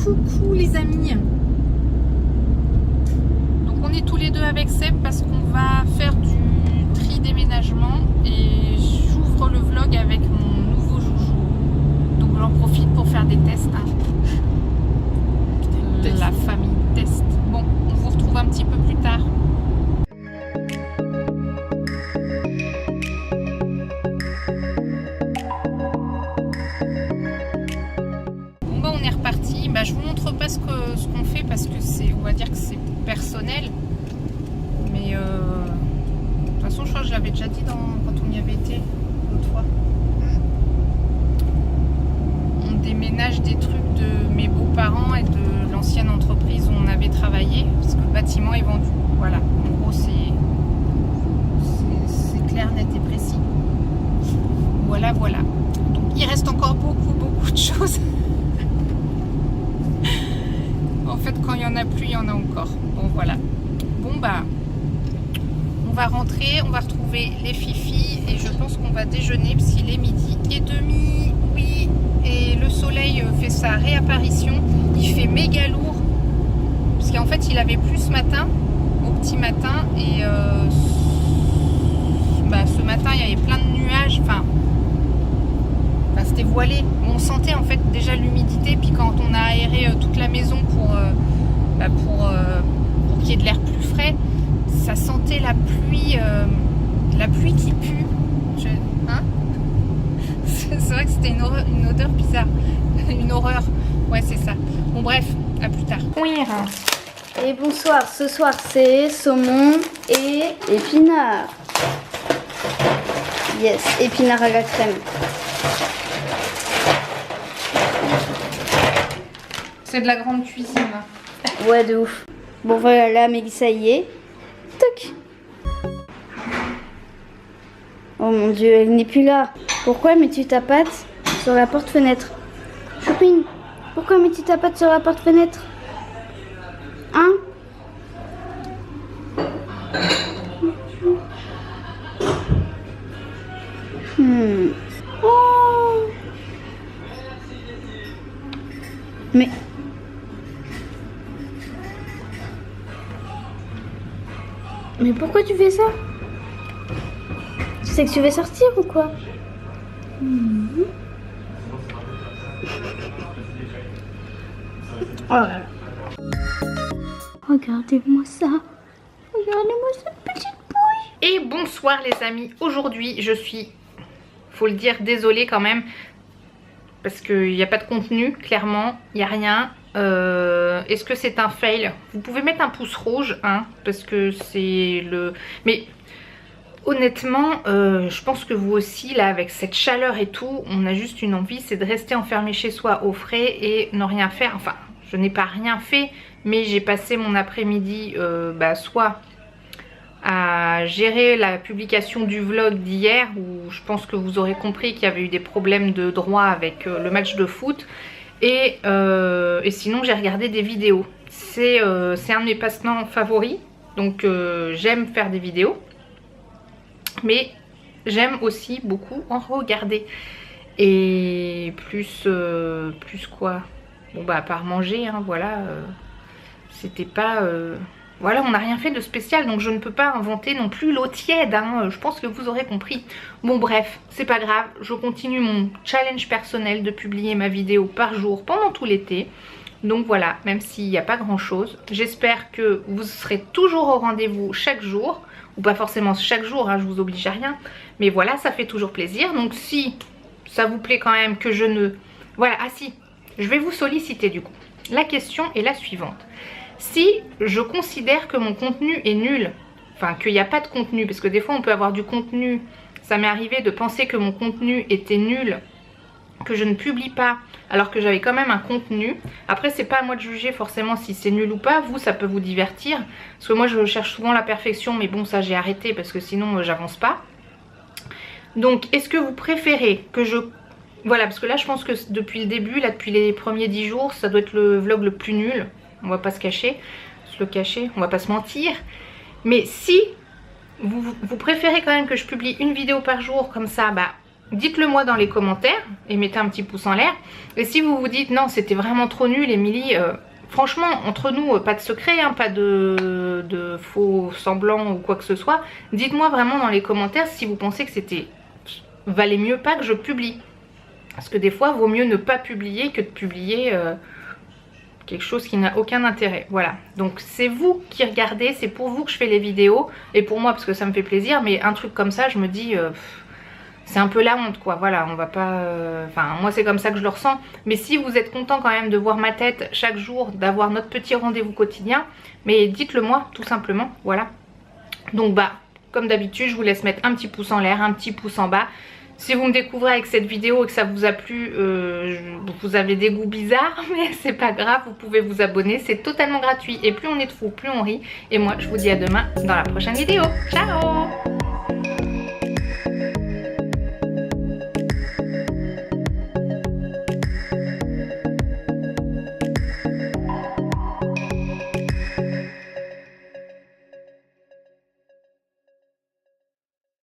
Coucou les amis. Donc on est tous les deux avec Seb parce qu'on va faire du tri déménagement et j'ouvre le vlog avec mon nouveau joujou. Donc j'en profite pour faire des tests. La famille test. Bon, on vous retrouve un petit peu plus tard. On est reparti. Bah, je vous montre pas ce qu'on fait parce que c'est, on va dire que c'est personnel. Mais de toute façon, je crois que je l'avais déjà dit quand on y avait été l'autre fois. On déménage des trucs de mes beaux-parents et de l'ancienne entreprise où on avait travaillé parce que le bâtiment est vendu. Voilà. En gros, c'est clair, net et précis. Voilà, voilà. Donc, il reste encore beaucoup de choses. En fait, quand il n'y en a plus, il y en a encore. Bon, voilà. Bon, bah, on va rentrer, on va retrouver les fifis et je pense qu'on va déjeuner parce qu'il est 12h30. Oui, et le soleil fait sa réapparition. Il fait méga lourd parce qu'en fait, il avait plu ce matin, au petit matin. Et bah, ce matin, il y avait plein de nuages. Enfin, c'était voilé. On sentait en fait déjà l'humidité, puis quand on a aéré toute la maison pour qu'il y ait de l'air plus frais, ça sentait la pluie qui pue. Hein, c'est vrai que c'était une odeur bizarre. Une horreur. Ouais, c'est ça. Bon, bref, à plus tard. Oui. Et bonsoir, ce soir c'est saumon et épinards. Yes, épinards à la crème. C'est de la grande cuisine. Ouais, de ouf. Bon voilà, là Mélissa y est. Toc. Oh mon dieu, elle n'est plus là. Pourquoi mets-tu ta patte sur la porte-fenêtre? Choupine, pourquoi mets-tu ta patte sur la porte-fenêtre? Hein? Oh. Mais pourquoi tu fais ça? Tu sais que tu veux sortir ou quoi? Oh là là. Regardez-moi ça. Regardez-moi cette petite bouille. Et bonsoir les amis. Aujourd'hui, je suis, faut le dire, désolée quand même. Parce qu'il n'y a pas de contenu, clairement. Il n'y a rien. Est-ce que c'est un fail? Vous pouvez mettre un pouce rouge, hein, parce que c'est le... Mais honnêtement, je pense que vous aussi, là, avec cette chaleur et tout, on a juste une envie, c'est de rester enfermé chez soi au frais et ne rien faire. Enfin, je n'ai pas rien fait, mais j'ai passé mon après-midi, soit à gérer la publication du vlog d'hier, où je pense que vous aurez compris qu'il y avait eu des problèmes de droit avec le match de foot. Et sinon j'ai regardé des vidéos. C'est un de mes passe-temps favoris. Donc j'aime faire des vidéos. Mais j'aime aussi beaucoup en regarder. Et plus quoi? Bon bah à part manger, hein, voilà. C'était pas... Voilà, on n'a rien fait de spécial, donc je ne peux pas inventer non plus l'eau tiède, hein, je pense que vous aurez compris. Bon bref, c'est pas grave, je continue mon challenge personnel de publier ma vidéo par jour pendant tout l'été. Donc voilà, même s'il n'y a pas grand chose, j'espère que vous serez toujours au rendez-vous chaque jour. Ou pas forcément chaque jour, hein, je vous oblige à rien. Mais voilà, ça fait toujours plaisir. Donc si ça vous plaît quand même que je ne... Voilà, ah si, je vais vous solliciter du coup. La question est la suivante. Si je considère que mon contenu est nul, enfin qu'il n'y a pas de contenu, parce que des fois on peut avoir du contenu, ça m'est arrivé de penser que mon contenu était nul, que je ne publie pas, alors que j'avais quand même un contenu. Après c'est pas à moi de juger forcément si c'est nul ou pas, vous ça peut vous divertir, parce que moi je cherche souvent la perfection, mais bon ça j'ai arrêté parce que sinon j'avance pas. Donc est-ce que vous préférez que je... Voilà, parce que là je pense que depuis le début, là depuis les premiers 10 jours, ça doit être le vlog le plus nul. On va pas se cacher, on va pas se mentir. Mais si vous préférez quand même que je publie une vidéo par jour, comme ça, bah dites-le moi dans les commentaires et mettez un petit pouce en l'air. Et si vous vous dites non, c'était vraiment trop nul Émilie, franchement, entre nous, pas de secret, hein, pas de faux semblants ou quoi que ce soit. Dites-moi vraiment dans les commentaires si vous pensez que c'était... valait mieux pas que je publie. Parce que des fois, vaut mieux ne pas publier que de publier quelque chose qui n'a aucun intérêt. Voilà. Donc c'est vous qui regardez, c'est pour vous que je fais les vidéos. Et pour moi, parce que ça me fait plaisir. Mais un truc comme ça, je me dis... c'est un peu la honte quoi, voilà, on va pas... Enfin, moi c'est comme ça que je le ressens. Mais si vous êtes content quand même de voir ma tête chaque jour, d'avoir notre petit rendez-vous quotidien, mais dites-le moi, tout simplement, voilà. Donc bah, comme d'habitude, je vous laisse mettre un petit pouce en l'air, un petit pouce en bas. Si vous me découvrez avec cette vidéo et que ça vous a plu, vous avez des goûts bizarres, mais c'est pas grave, vous pouvez vous abonner, c'est totalement gratuit. Et plus on est de fous, plus on rit. Et moi, je vous dis à demain dans la prochaine vidéo. Ciao!